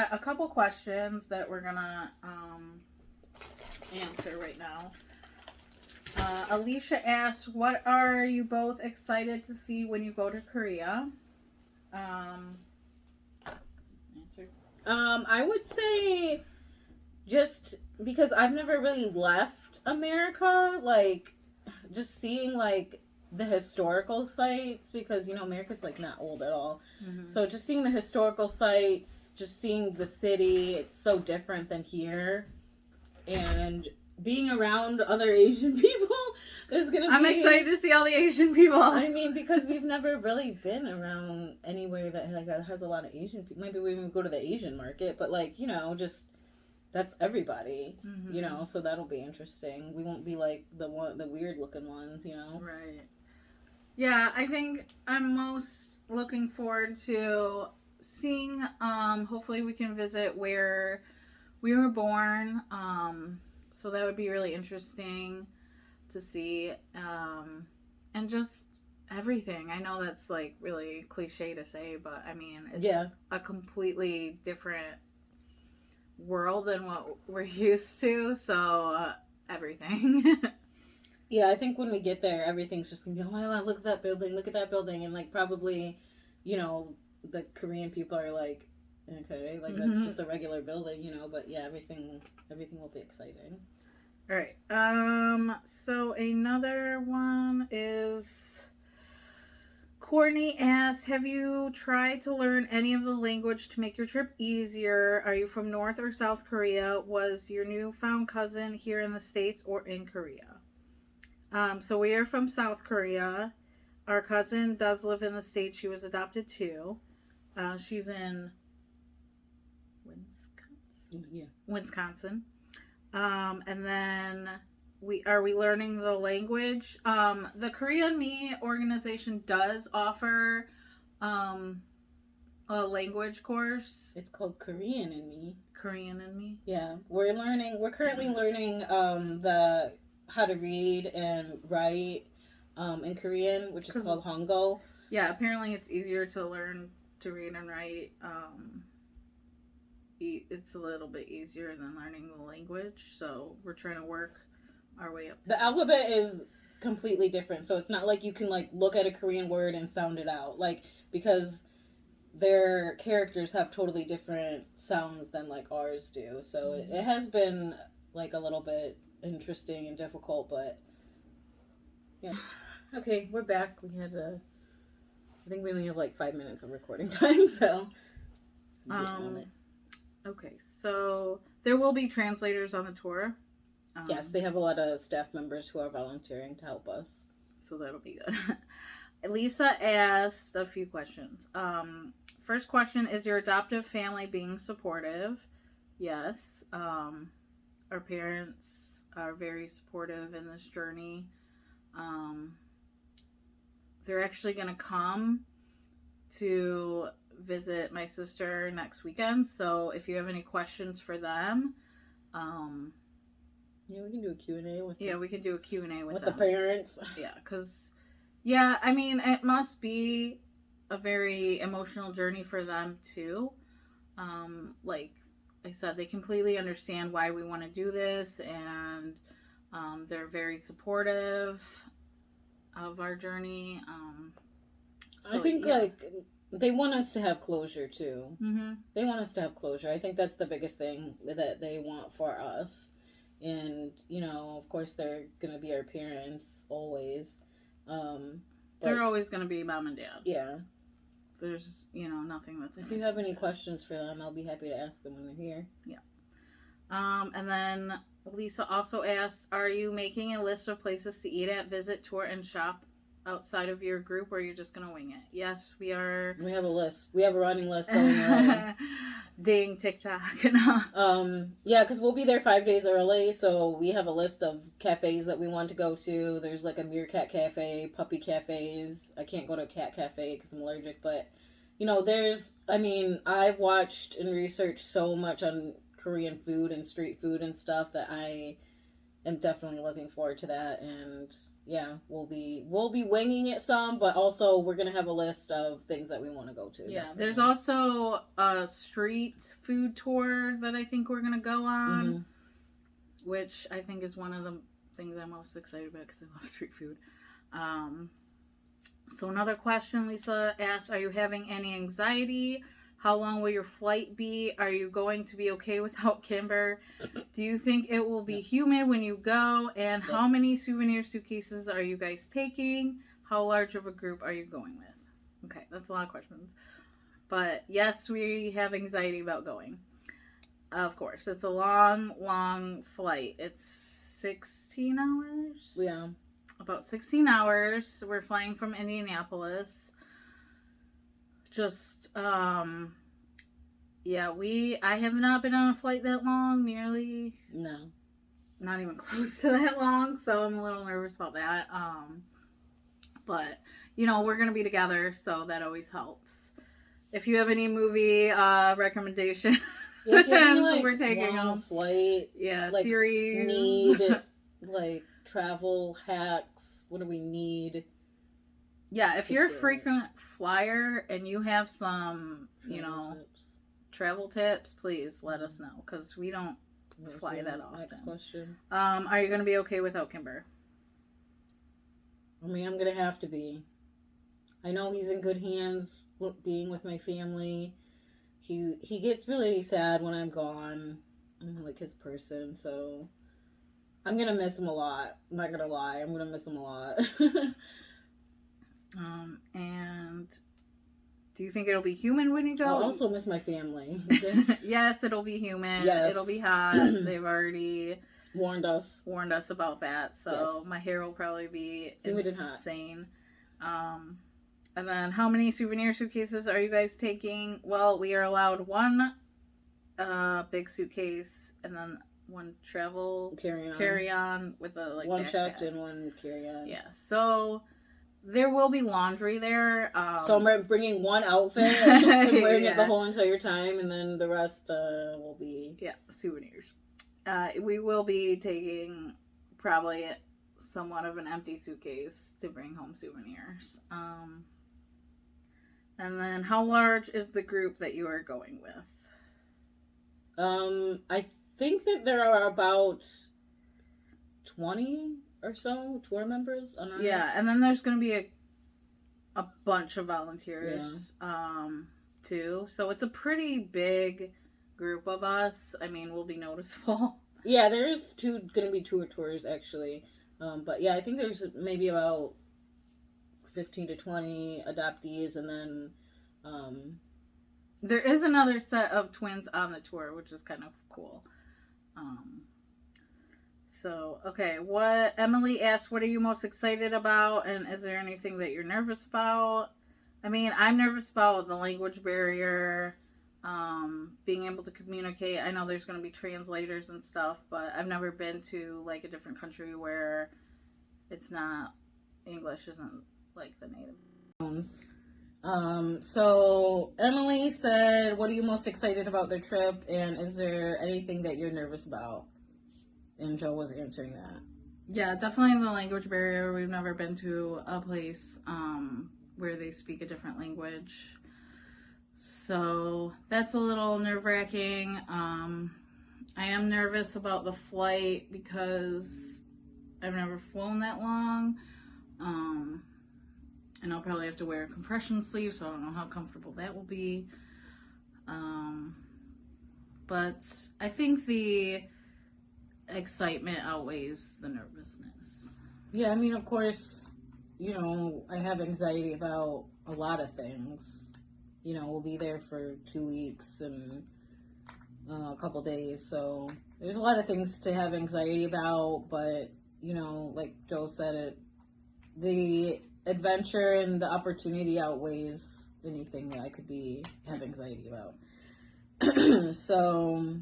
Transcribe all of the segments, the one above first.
got a couple questions that we're gonna answer right now. Alicia asks, "What are you both excited to see when you go to Korea?" Answer. I would say just because I've never really left America, like just seeing like the historical sites, because America's like not old at all. Mm-hmm. So just seeing the historical sites, just seeing the city, it's so different than here. And being around other Asian people is gonna be. I'm excited to see all the Asian people. I mean, because we've never really been around anywhere that like has a lot of Asian people. Maybe we would go to the Asian market, but like just that's everybody. Mm-hmm. So that'll be interesting. We won't be like the weird looking ones. Right. Yeah, I think I'm most looking forward to seeing. Hopefully, we can visit where we were born. So that would be really interesting to see. And just everything. I know that's like really cliche to say, but I mean, it's a completely different world than what we're used to. So everything. Yeah, I think when we get there, everything's just gonna be, oh my god, look at that building, and like probably, the Korean people are like, okay, like that's just a regular building, but yeah, everything will be exciting. All right. So another one is Courtney asks, "Have you tried to learn any of the language to make your trip easier? Are you from North or South Korea? Was your newfound cousin here in the States or in Korea?" So we are from South Korea. Our cousin does live in the States. She was adopted too. She's in Wisconsin. Yeah. Wisconsin. And then we learning the language. The Korean Me organization does offer a language course. It's called Korean in Me. Korean in Me. Yeah, we're currently learning the how to read and write in Korean, which is called Hangul. Yeah, apparently it's easier to learn to read and write. It's a little bit easier than learning the language, so we're trying to work our way up. The alphabet is completely different, so it's not like you can like look at a Korean word and sound it out, like because their characters have totally different sounds than like ours do. So it has been like a little bit interesting and difficult, but yeah. Okay, we're back. I think we only have like 5 minutes of recording time, so okay, so there will be translators on the tour. Yes, they have a lot of staff members who are volunteering to help us, so that'll be good. Lisa asked a few questions. First question, is your adoptive family being supportive? Yes. Our parents are very supportive in this journey. They're actually going to come to visit my sister next weekend. So if you have any questions for them, yeah, we can do a Q&A with them. Yeah, we can do a Q&A with the parents. Yeah, because I mean, it must be a very emotional journey for them too. Like I said, they completely understand why we want to do this, and they're very supportive of our journey. I think like they want us to have closure too. Mm-hmm. They want us to have closure. I think that's the biggest thing that they want for us. And of course, they're gonna be our parents always. They're always gonna be mom and dad. Yeah. There's nothing that's. If you have any questions for them, I'll be happy to ask them when they're here. Yeah. And then Lisa also asks, "Are you making a list of places to eat at, visit, tour, and shop outside of your group, or are you just gonna wing it?" Yes, we are. We have a list. We have a running list going already. Ding TikTok. Yeah, because we'll be there 5 days early, so we have a list of cafes that we want to go to. There's like a meerkat cafe, puppy cafes. I can't go to a cat cafe because I'm allergic, but I've watched and researched so much on Korean food and street food and stuff that I am definitely looking forward to that. And yeah, we'll be winging it some, but also we're gonna have a list of things that we want to go to. Yeah, definitely. there's also a street food tour that I think we're gonna go on, which I think is one of the things I'm most excited about because I love street food. So another question Lisa asked, are you having any anxiety? How long will your flight be? Are you going to be okay without Kimber? Do you think it will be humid when you go? And how Yes. many souvenir suitcases are you guys taking? How large of a group are you going with? Okay, that's a lot of questions. But yes, we have anxiety about going. Of course, it's a long, long flight. It's 16 hours? Yeah. About 16 hours. We're flying from Indianapolis. Just, yeah, I have not been on a flight that long, nearly. No. Not even close to that long, so I'm a little nervous about that. But, you know, we're going to be together, so that always helps. If you have any movie recommendations, Yeah, if you have any, like, we're taking long them. flight, Yeah, like, series. need like travel hacks. What do we need? Yeah, if you're a frequent flyer and you have some, travel tips, please let us know because we don't fly that often. Next question. Are you going to be okay without Kimber? I mean, I'm gonna have to be. I know he's in good hands being with my family. He gets really sad when I'm gone. I'm like his person, so I'm gonna miss him a lot. I'm not gonna lie, I'm gonna miss him a lot. And do you think it'll be humid when you go? I'll also miss my family. Yes, it'll be humid. Yes. It'll be hot. They've already warned us about that. So yes. My hair will probably be humid insane. And then how many souvenir suitcases are you guys taking? Well, we are allowed one big suitcase and then one travel carry-on with a one backpack. checked and one carry-on. Yeah, so there will be laundry there. So I'm bringing one outfit and wearing it the whole entire time, and then the rest will be souvenirs. We will be taking probably somewhat of an empty suitcase to bring home souvenirs. And then how large is the group that you are going with? I think that there are about 20 or so tour members on our and then there's going to be a bunch of volunteers too. So it's a pretty big group of us. I mean, we'll be noticeable. Yeah, there's going to be two tours actually. But yeah, I think there's maybe about 15 to 20 adoptees, and then there is another set of twins on the tour, which is kind of cool. So, okay, what Emily asked, what are you most excited about, and is there anything that you're nervous about? I mean, I'm nervous about the language barrier, being able to communicate. I know there's going to be translators and stuff, but I've never been to like a different country where it's not, English isn't like the native. So Emily said, what are you most excited about the trip, and is there anything that you're nervous about? And Joe was answering that. Yeah, definitely the language barrier. We've never been to a place where they speak a different language. So that's a little nerve-wracking. I am nervous about the flight because I've never flown that long. And I'll probably have to wear a compression sleeve, so I don't know how comfortable that will be. But I think the excitement outweighs the nervousness. Yeah, I mean, of course, I have anxiety about a lot of things. We'll be there for 2 weeks and a couple days, so there's a lot of things to have anxiety about, but, like Joe said, the adventure and the opportunity outweighs anything that I could have anxiety about. So,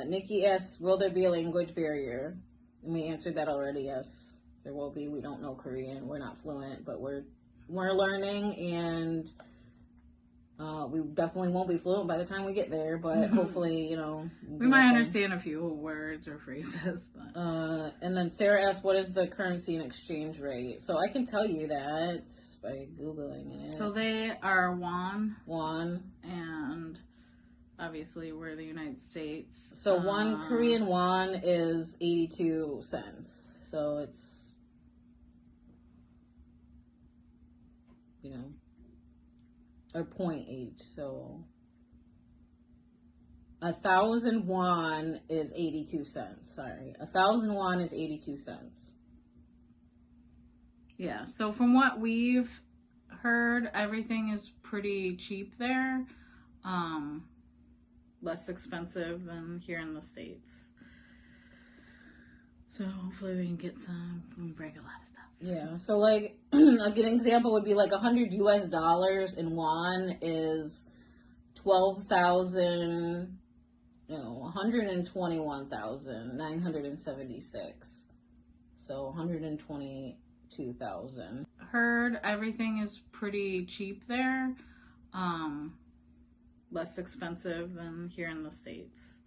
Nikki asks, will there be a language barrier? And we answered that already. Yes, there will be. We don't know Korean. We're not fluent, but we're learning, and We definitely won't be fluent by the time we get there, but hopefully, we might understand a few words or phrases. But. And then Sarah asked, what is the currency and exchange rate? So I can tell you that by Googling it. So they are won. Won. And obviously we're the United States. So one Korean won is 82 cents. So it's, or 0.8. So 1,000 won is 82 cents. Sorry. 1,000 won is 82 cents. Yeah. So from what we've heard, everything is pretty cheap there. Less expensive than here in the States. So hopefully we can get some, we can break a lot of stuff. Yeah, so like a good example would be like $100 US in won is 12,000, 121,976. So 122,000. Heard everything is pretty cheap there. Less expensive than here in the States.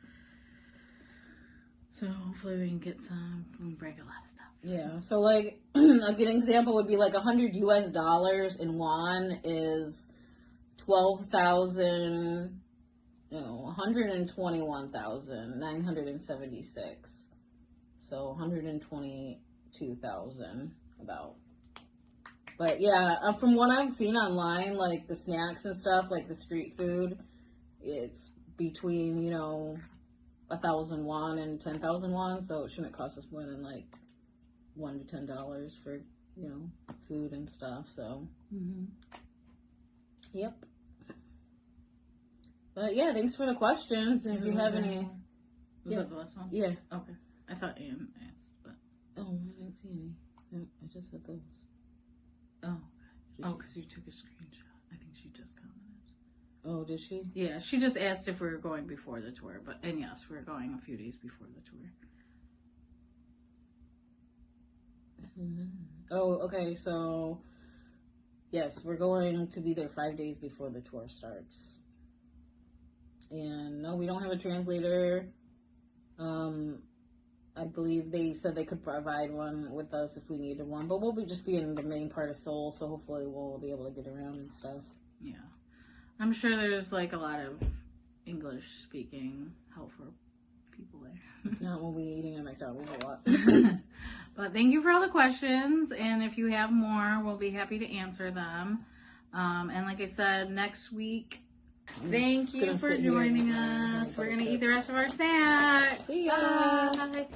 So hopefully we can get some, we can break a lot of stuff. Yeah, so like a good example would be like $100 US in won is 12,000, 121,976. So 122,000 about. But yeah, from what I've seen online, like the snacks and stuff, like the street food, it's between, 1,000 won and 10,000 won, so it shouldn't cost us more than like $1 to $10 for, food and stuff, so. Yep. But yeah, thanks for the questions. And if you have any. Was that the last one? Yeah. Okay. I thought Anne asked, but. Oh, I didn't see any. I just said those. Oh. Oh, because you took a screenshot. I think she just commented. Oh, did she? Yeah, she just asked if we were going before the tour, and yes, we're going a few days before the tour. Oh, okay, so yes, we're going to be there 5 days before the tour starts. And no, we don't have a translator. I believe they said they could provide one with us if we needed one, but we'll just be in the main part of Seoul, so hopefully we'll be able to get around and stuff. Yeah. I'm sure there's like a lot of English speaking help for people there. If not, we'll be eating at McDonald's a lot. But thank you for all the questions, and if you have more, we'll be happy to answer them. And like I said, next week, thank you for joining us. We're going to eat the rest of our snacks. See ya. Bye.